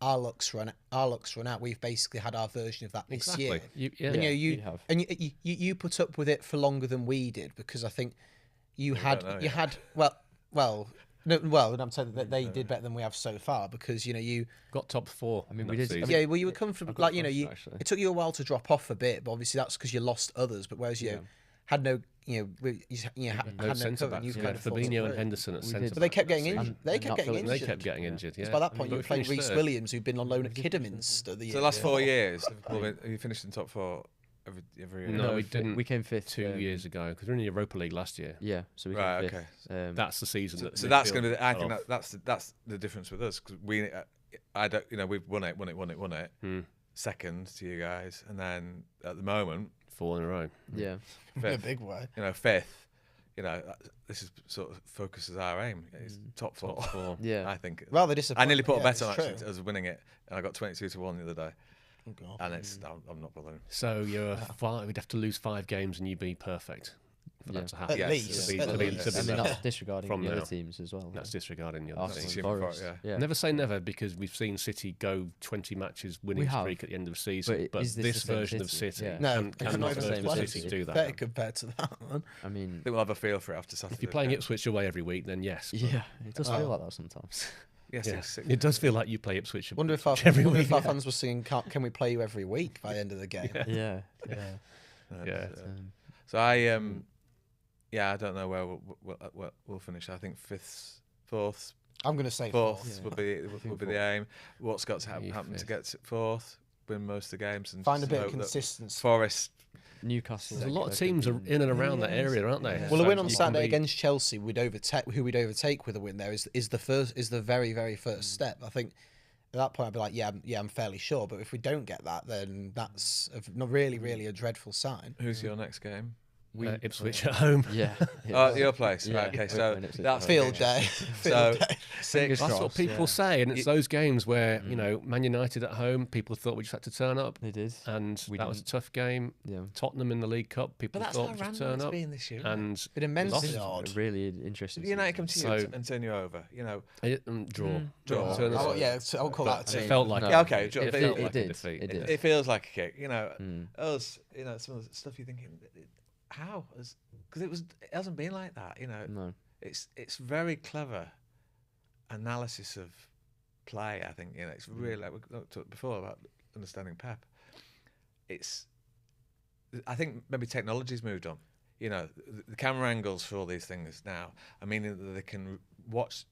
our luck's run out. We've basically had our version of that this year. You put up with it for longer than we did, because I think and I'm saying that they did better than we have so far, because you got top four. I mean, we did. Well, you were comfortable. It took you a while to drop off a bit, but obviously that's because you lost others. But whereas you had no, had no cover, and Fabinho and Henderson at centre. But they kept getting injured. They kept getting injured. Yeah. By that point, you were playing Reece Williams, who'd been on loan at Kidderminster. So the last 4 years, you finished in top four. Every year. No, we didn't. We came fifth 2 years ago, because we were in the Europa League last year. Yeah, so we came fifth. Okay. That's the season. So that's going to. I think that's the difference with us, because we've won it. Second to you guys, and then at the moment 4 in a row. Yeah, in a big way. Fifth. This is sort of focuses our aim. It's top four. Yeah, I think. Rather disappointing. I nearly put a bet on actually as winning it, and I got 22-1 the other day. Oh God. And I'm not bothering. So we'd have to lose 5 games and you'd be perfect for that to happen. At least. I mean, that's disregarding the other teams as well. That's disregarding the other teams. Yeah. Never say never, because we've seen City go 20 matches winning streak at the end of the season. But this version of City cannot City do that. Better compared to that one. I mean, we'll have a feel for it after Saturday. If you're playing Ipswich away every week, then yes. Yeah, it does feel like that sometimes. Yes, it does feel like you play Ipswich. Wonder if our fans were singing "Can we play you every week" by the end of the game? Yeah. So I don't know where we'll finish. I think fourth. I'm going to say fourth would be the aim. What's got to happen to get fourth? Win most of the games and find a bit of consistency. Forest. Newcastle. There's a lot of teams are in and around that area, aren't they? Well, a win on Saturday against Chelsea who we'd overtake with a win there is the very, very first step. I think that point, I'd be like, yeah, I'm fairly sure. But if we don't get that, then that's really, really a dreadful sign. Who's your next game? Ipswich at home. Yeah. Oh, your place. Yeah. Right, okay, so that's Field day. So That's what people say, and it's those games where Man United at home, people thought we just had to turn up. They did, and that was a tough game. Yeah. Tottenham in the League Cup, people thought we just turn up. This year, and been immensely odd. Really interesting. Did United come to you and turn you over? Draw. I'll call that. It felt like okay. It did. Defeat. It feels like a kick. Us. Some of the stuff you're thinking. How? Because it hasn't been like that. No. It's very clever analysis of play. I think it's really like we talked before about understanding Pep. I think maybe technology's moved on. The camera angles for all these things now. I mean, they can watch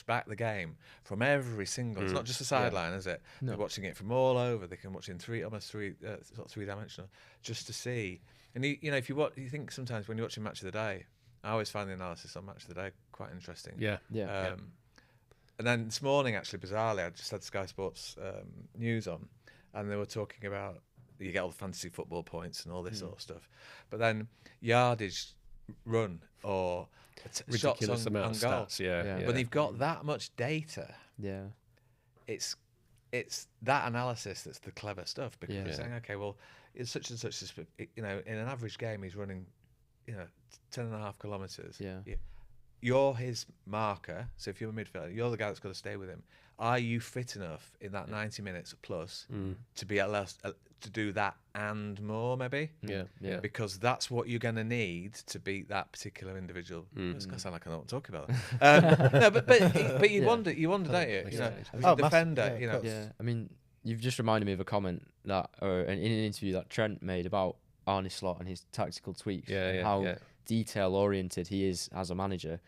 back the game from every single. It's not just a sideline, is it? No. They're watching it from all over. They can watch in almost three-dimensional, just to see. And if you think sometimes when you're watching Match of the Day, I always find the analysis on Match of the Day quite interesting. Yeah. And then this morning, actually, bizarrely, I just had Sky Sports News on, and they were talking about you get all the fantasy football points and all this sort of stuff, but then yardage run or ridiculous shots amount on of goal. stats. When you've got that much data, it's that analysis that's the clever stuff, because you're saying, okay, well, it's such and such. In an average game, he's running, 10.5 kilometres. Yeah. You're his marker. So if you're a midfielder, you're the guy that's got to stay with him. Are you fit enough in that 90 minutes plus to be to do that and more, maybe? Yeah. Because that's what you're going to need to beat that particular individual. It's going to sound like I know what I'm talking about. No, but you wonder, don't you? Defender, Yeah, I mean, you've just reminded me of a comment in an interview that Trent made about Arne Slot and his tactical tweaks. How detail-oriented he is as a manager.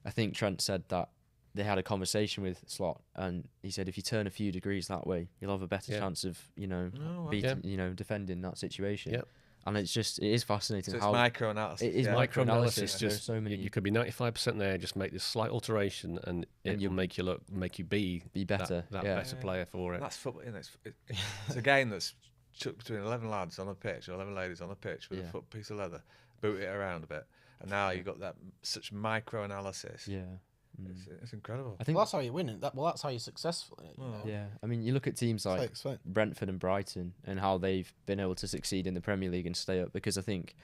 I think Trent said that they had a conversation with Slot, and he said if you turn a few degrees that way, you'll have a better chance of beating, defending that situation. Yep. And it is fascinating. So it's micro-analysis. It is micro-analysis. Just so many. You could be 95% there. Just make this slight alteration, and you'll make you be better. That better player for it. And that's football. It's a game that's between 11 lads on a pitch or 11 ladies on a pitch with a piece of leather, boot it around a bit, and now you've got that such micro-analysis. Yeah. It's incredible. I think that's how you win it. That's how you're successful in it. Yeah, I mean, you look at teams like Brentford and Brighton and how they've been able to succeed in the Premier League and stay up, because I think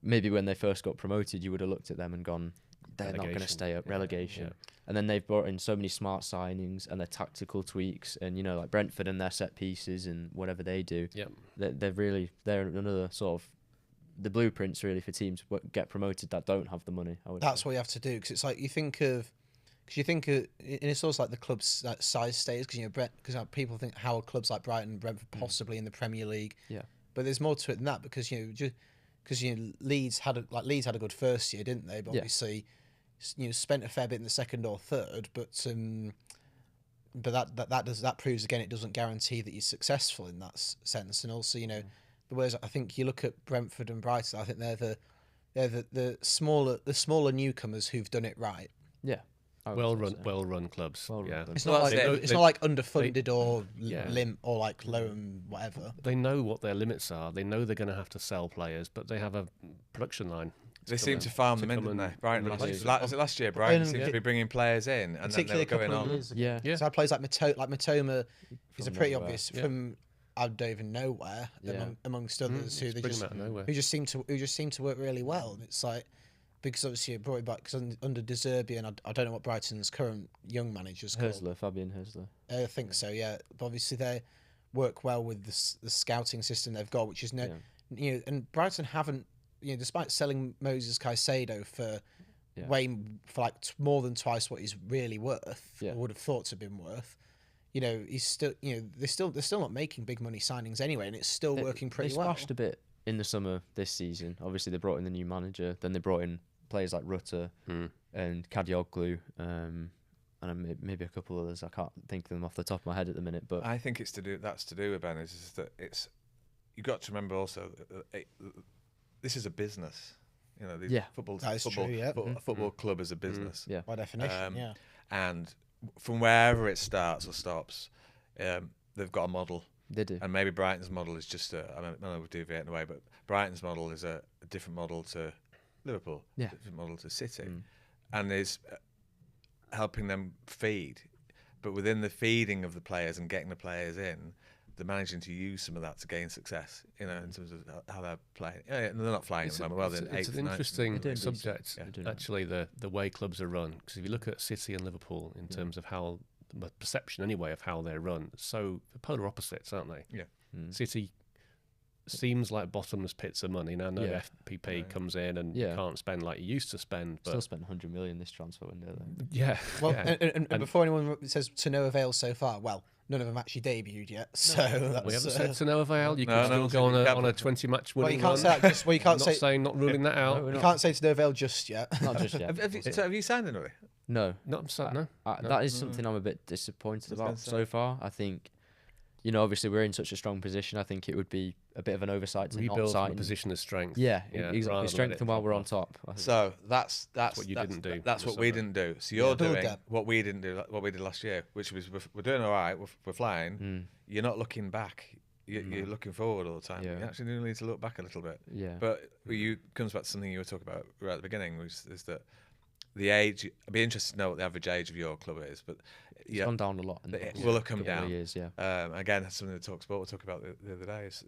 maybe when they first got promoted, you would have looked at them and gone, they're not going to stay up, relegation. And then they've brought in so many smart signings and their tactical tweaks, and like Brentford and their set pieces and whatever they do. They're another sort of the blueprints really for teams that get promoted that don't have the money. That's what you have to do, because it's like you think of, and it's also like the club's like size stays, because people think how are clubs like Brighton and Brentford possibly in the Premier League. Yeah, but there's more to it than that, because Leeds had a good first year, didn't they? But obviously, spent a fair bit in the second or third, but that proves again it doesn't guarantee that you're successful in that sense. And also, whereas I think you look at Brentford and Brighton, I think they're the smaller newcomers who've done it right. Yeah. Well run clubs. It's not like underfunded or limp or like low and whatever. They know what their limits are. They know they're going to have to sell players, but they have a production line. They seem to farm them in, didn't they? Brighton last year, Brighton seemed to be bringing players in, and then they were going on. Yeah. So I players like Matoma is a pretty obvious from I don't even know where, amongst others who just seem to work really well. And it's like, because obviously it brought it back, because under De Zerbi, and I don't know what Brighton's current young manager's called. Fabian Hürsler. I think so, yeah. But obviously they work well with the scouting system they've got, which is and Brighton haven't, despite selling Moses Caicedo for more than twice what he's really worth, or would have thought to have been worth. He's still, they're still not making big money signings anyway, and it's still working pretty well. They splashed a bit in the summer this season. Obviously, they brought in the new manager. Then they brought in players like Rutter and Kadioglu, and maybe a couple others. I can't think of them off the top of my head at the minute. But I think that's to do with Ben. Is that you've got to remember also this is a business. Football club is a business. By definition. And from wherever it starts or stops, they've got a model. They do. And maybe Brighton's model is just I know we do it in a way, but Brighton's model is a different model to Liverpool, Yeah. different model to City, and is helping them feed. But within the feeding of the players and getting the players in, they're managing to use some of that to gain success, in terms of how they're playing. Yeah, they're not flying at the moment. Well, it's an interesting subject, Yeah. actually, the way clubs are run. Because if you look at City and Liverpool in terms of how, the perception anyway, of how they're run, so the polar opposites, aren't they? Yeah. City seems like bottomless pits of money. Now, no FPP comes in and you can't spend like you used to spend. But Still spent 100 million this transfer window, though. yeah. Well, yeah. And before anyone says to no avail so far, well, none of them actually debuted yet. So that's, We haven't said to no avail. You No, can no, still go so on a 20-match winning well, you can't run. say that just. Well, you can't Not say. saying, not ruling that out. You can't say to no avail just yet. Not just yet. Have you signed anybody? No. No. That is something I'm a bit disappointed I was about gonna say. so far. I think, obviously we're in such a strong position. I think it would be a bit of an oversight to not Rebuild from sign. a position of strength. Yeah, rather exactly. than Strengthen let it while we're on drop off. top. I think. So that's what you didn't do That's in the what we summer. didn't do. So you're Build doing that. what we didn't do, what we did last year, which was we're doing all right. We're flying. You're not looking back. You're looking forward all the time. Yeah. You actually do need to look back a little bit. Yeah. But you comes back to something you were talking about right at the beginning, which is that the age. I'd be interested to know what the average age of your club is, but It's gone down a lot. In the it past will have come couple of down. Years, yeah. Again, that's something that we'll talk about the other day, is,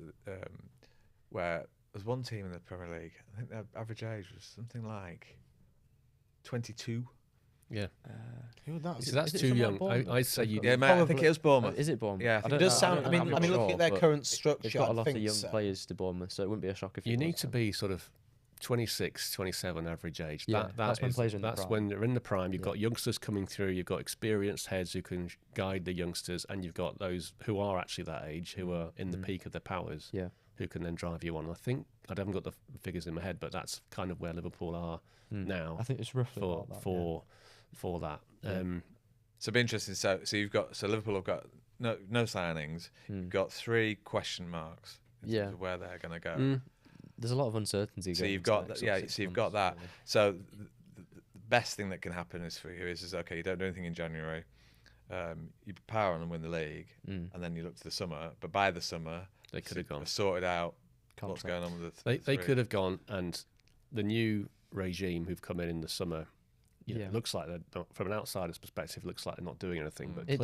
where there's one team in the Premier League. I think their average age was something like 22. Yeah. Who would that? So that's is it too someone young. at Bournemouth? I'd say you. Yeah, mate, I think Probably. it was Bournemouth. Is it Bournemouth? Yeah, I I think don't It does know. sound. I'm I mean, not looking at their sure, current but structure, they've got a I lot think of young so. players to Bournemouth, so it wouldn't be a shock if You it need was to them. be sort of 26, 27 average age. Yeah, that's when players are in the that's prime. when they're in the prime. You've got youngsters coming through. You've got experienced heads who can guide the youngsters, and you've got those who are actually that age, who are in the peak of their powers, Yeah. who can then drive you on. I think I haven't got the figures in my head, but that's kind of where Liverpool are now I think it's roughly for about that, for that. So it'd be interesting. So Liverpool have got no signings. You've got 3 question marks in terms of where they're going to go. There's a lot of uncertainty. So going you've into got the next that, sort of 6 So you've got months, that. really. So the best thing that can happen is for you is okay. You don't do anything in January. You power on and win the league, and then you look to the summer. But by the summer, They could have gone. sorted out what's Contract. going on with the. They three. could have gone, and the new regime who've come in the summer. Yeah. Looks like they're not, from an outsider's perspective, looks like they're not doing anything. But It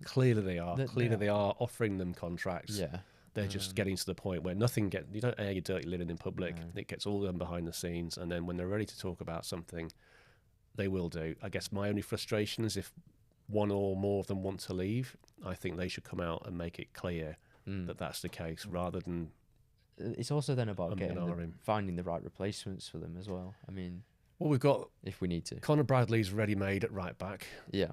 clearly they are. They They are offering them contracts. Yeah. They're just getting to the point where you don't air your dirty linen in public. It gets all done behind the scenes, and then when they're ready to talk about something, they will do. I guess my only frustration is if one or more of them want to leave, I think they should come out and make it clear that that's the case, rather than It's also then about Arm. finding the right replacements for them as well. I mean, well, we've got if we need to. Conor Bradley's ready-made at right back. Yeah.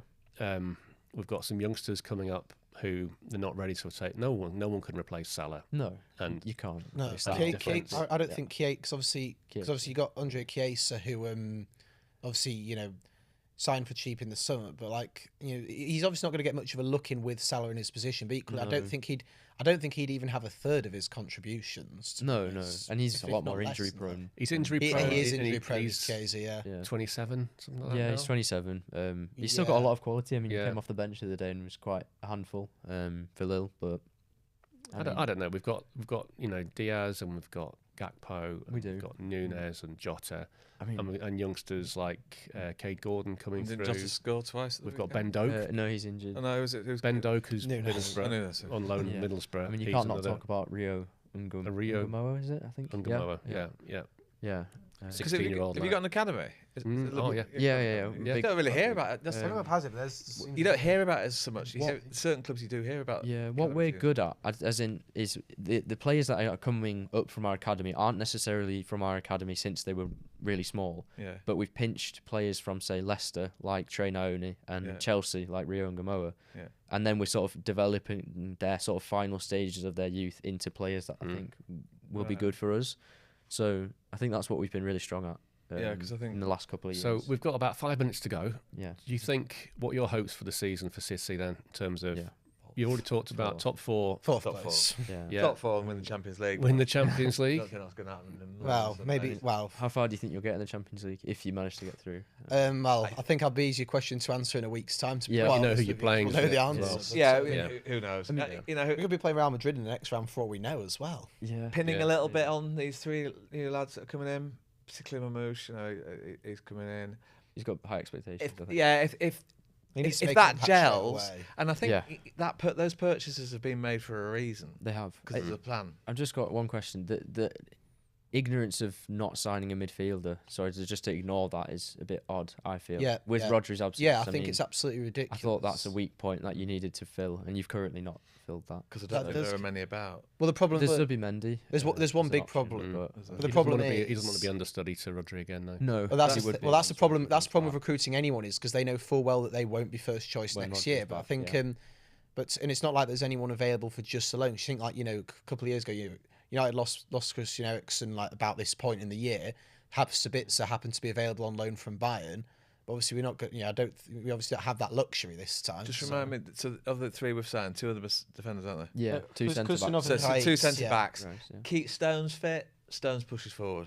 We've got some youngsters coming up who they're not ready to take. No one can replace Salah. No. And you can't. No, replace that difference. I don't think Kiek, because obviously you got Andre Chiesa, who obviously signed for cheap in the summer, but he's obviously not going to get much of a look in with Salah in his position. But equally, I don't think he'd even have a third of his contributions. to be No, honest, and he's if a not lot more less injury than prone. He's injury that. prone. He is and injury prone. He's Chiesa, yeah. 27, something like that. Yeah, now. he's 27. He's still got a lot of quality. I mean, he Yeah. came off the bench the other day and was quite a handful for Lille. But I don't know. We've got Diaz, and we've got Gakpo. And We do. We've got Nunes and Jota. I mean, And youngsters like Cade Gordon coming Didn't through. Jota score twice? at the We've got weekend? Ben Doak. no, he's injured. Oh, no, it was Ben Doak, who's Nunes. I Middlesbrough, knew that. on loan Yeah. at Middlesbrough. I mean, you He's can't not another talk about Rio Rio Ungumoa, is it? I think. Ungumoa. Yeah. Yeah. Because 16-year-old. have you got an academy? Oh yeah. Yeah. You don't really hear about it. That's you don't hear about it so much. Certain clubs you do hear about. Yeah, what we're good at, as in, is the players that are coming up from our academy aren't necessarily from our academy since they were really small. Yeah. But we've pinched players from, say, Leicester, like Trey Naoni, and Chelsea, like Rio Ungumoa. Yeah. And then we're sort of developing their sort of final stages of their youth into players that I think will be good for us. So I think that's what we've been really strong at. Because I think in the last couple of years. So we've got about 5 minutes to go. Yeah. Do you think what are your hopes for the season for City then, in terms of You already talked about top four. Fourth place. Yeah. Top four and win the Champions League. Win the Champions I League. don't think that's going to happen. Well, maybe. Well, How far do you think you'll get in the Champions League if you manage to get through? well, I think I'll be easier question to answer in a week's time. To Yeah, well, you know who you're playing. We'll know the Well, answer. Yeah, who knows? You know, we could be playing Real Madrid in the next round for all we know as well. Yeah. pinning a little bit on these three new lads that are coming in, particularly Mamouche. You know, he's coming in. He's got high expectations. I think. If that gels, and I think Yeah. those purchases have been made for a reason. They have. Because of the plan. I've just got one question. The ignorance of not signing a midfielder, so just to ignore that is a bit odd, I feel. Yeah, With yeah. Rodri's absence. Yeah, I mean, think it's absolutely ridiculous. I thought that's a weak point that you needed to fill, and you've currently not filled that. Because I don't think there are many about. Well, the problem There's Zubi-Mendy. there's one an big option, problem. but The problem he doesn't is want to be understudy to Rodri again, though. no. Well, that's he would be that's the problem. understudy That's the problem with for recruiting anyone is because they know full well that they won't be first choice When next Rodri's year. But I back, think, yeah. and it's not like there's anyone available for just a loan. You think like a couple of years ago, United lost Christian Eriksen like about this point in the year. Sabitzer happened to be available on loan from Bayern. But obviously we're not good. We obviously don't have that luxury this time. Just remind me. So of the three we've signed, two of the defenders, aren't they? Yeah, two Because centre Kusanov backs. So and it's two Heights, centre yeah. backs. Right, yeah. Keep Stones fit. Stones pushes forward.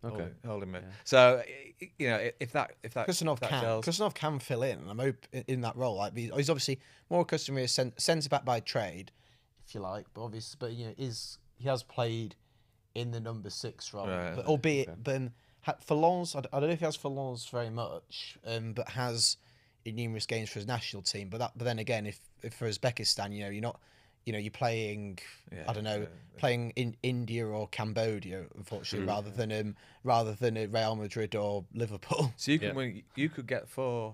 Okay. Hold him in. Yeah. So if that Kusanov can fill in, and I'm open in that role. Like he's obviously more accustomed to a centre back by trade, if you like. But obviously, he has played in the number 6 role, Right, but albeit then for Lens, I don't know if he has for Lens very much, but has in numerous games for his national team. But then again, if for Uzbekistan, you're not. You're playing, playing in India or Cambodia, unfortunately, rather than Real Madrid or Liverpool. So you can win. You could get 4.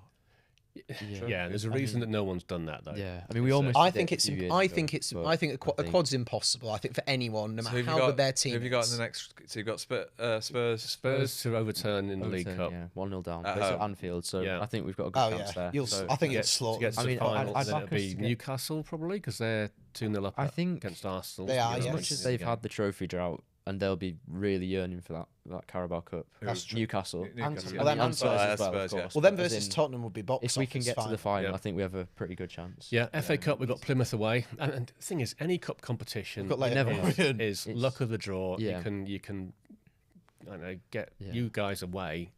Yeah, there's a reason that no one's done that though. Yeah, I mean we almost. I did think it a it's. few years I ago, think it's. but I think a quad's impossible. I think for anyone, no matter how good their team. Who have you got in the next? So you've got Spurs. Spurs to overturn in the League Cup. Yeah, 1-0 down. At But it's at home. Anfield, so Yeah. I think we've got a good chance there. So I think To it's slaughter. get to I the mean, final, I'd then back it'll us be to get- Newcastle probably because they're 2-0 up I think against Arsenal. they are, as yes. much as they've had the trophy drought, and they'll be really yearning for that Carabao Cup. That's true. Newcastle. Newcastle. Well, then and Spurs as well, Spurs, of yeah. course. Well, then As versus in, Tottenham would be box if we can office get to the final, Yeah. I think we have a pretty good chance. Yeah, FA Cup we've got Plymouth away, and the thing is, any cup competition We've got never is It's- luck of the draw. Yeah. You can, I don't know, get Yeah. you guys away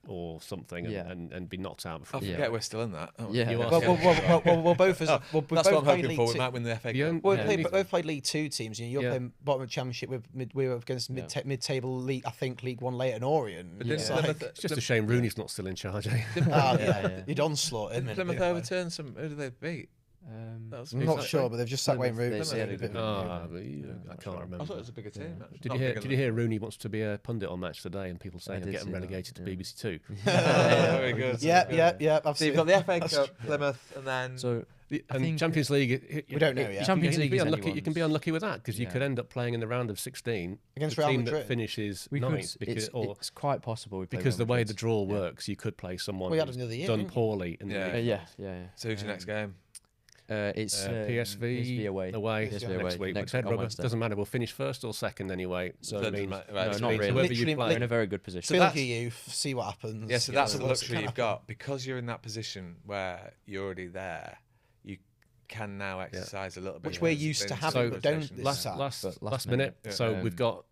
or something, Yeah. and be knocked out I before. forget Yeah. we're still in that. aren't we? Yeah. You are. Well, both as Oh, we've that's both what I'm played hoping League for. We Two. might win the FA You Cup. don't- Well, Yeah. both played League Two teams. You're Yeah. playing bottom of the Championship. We were against mid-table league. I think League One Leighton Orient. But It's didn't like- Plymouth- It's just a shame Rooney's not still in charge. Eh? yeah. You'd onslaught him. Didn't Plymouth overturn some? Who did they beat? That was I'm not sure, but they've just sat Wayne Rooney. They had a good I can't remember. I thought it was a bigger team. actually. Did Not you hear? bigger Did than you hear Rooney wants to be a pundit on Match Today, and people I saying he'll did get him see that, relegated to yeah. BBC Two? Very good. Yeah. So Absolutely. you've got the FA Cup, Plymouth, and then So I And think Champions League, We don't know yet. Champions you League can be is unlucky. You can be anyone's. unlucky with that because you Yeah. could end up playing in the round of 16 Against the Real team Madrid. that finishes we ninth could. because It's quite possible we play because the Real way Madrid. the draw works, you could play someone We had who's another year, done didn't we? poorly in the Yeah. league. Yeah. so who's your next game? It's PSV away. next PSV week. next Head on rubber. Wednesday. Doesn't matter. We'll finish first or second anyway. So it Doesn't means, matter. No, Right, not so it means really. whoever you Literally, play. We're in a very good position. Build that's- your youth, see what happens. Yeah, so that's the what's luxury gonna you've happen. got because you're in that position where you're already there. You can now exercise a little bit. Which we're used to having, but don't this last time. last minute. Yeah. So we've got.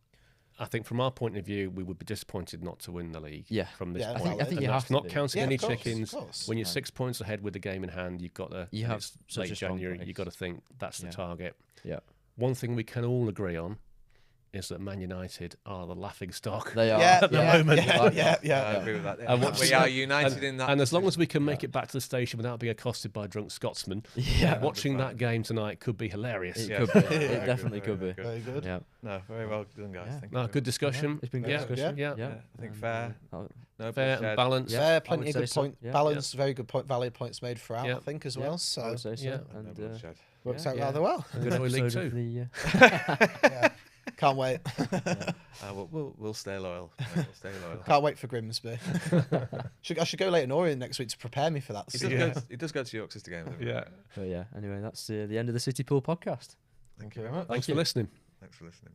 I think from our point of view, we would be disappointed not to win the league. Yeah. From this Yeah, point, I think And you that's have to not do. counting Yeah, any of course, chickens. of course. When you're 6 points ahead with the game in hand, you've got to. You and have it's such late a strong January. place. You've got to think that's the Yeah. target. Yeah. One thing we can all agree on is that Man United are the laughing stock. They are. Yeah, at the yeah, moment. yeah. I agree with that. And we are united in that. And as long as we can make it back to the station without being accosted by drunk Scotsmen, Yeah. watching that game tonight could be hilarious. It Yeah. could be. Very It good, definitely very could be. good. Very good. Yeah. No, very well done, guys. Yeah. Thank you No, very good much. discussion. It's been good Yeah. discussion. Yeah. Yeah, I think fair. No Fair bloodshed. and balanced. Yeah. Fair, I plenty would of good say so. point Yeah. balance, very good point, valid points made throughout. Yeah. I think as Yeah. well. I So would say so. Yeah. No And bloodshed. works yeah. out rather well. Good episode League of Two. the, Can't wait. We'll stay loyal. We'll stay loyal. Can't wait for Grimsby. I should go Leighton Orient next week to prepare me for that. He does go to York Sister games. doesn't he? Yeah. But yeah, anyway, that's the end of the CityPool podcast. Thank you very much. Thanks for listening. Thanks for listening.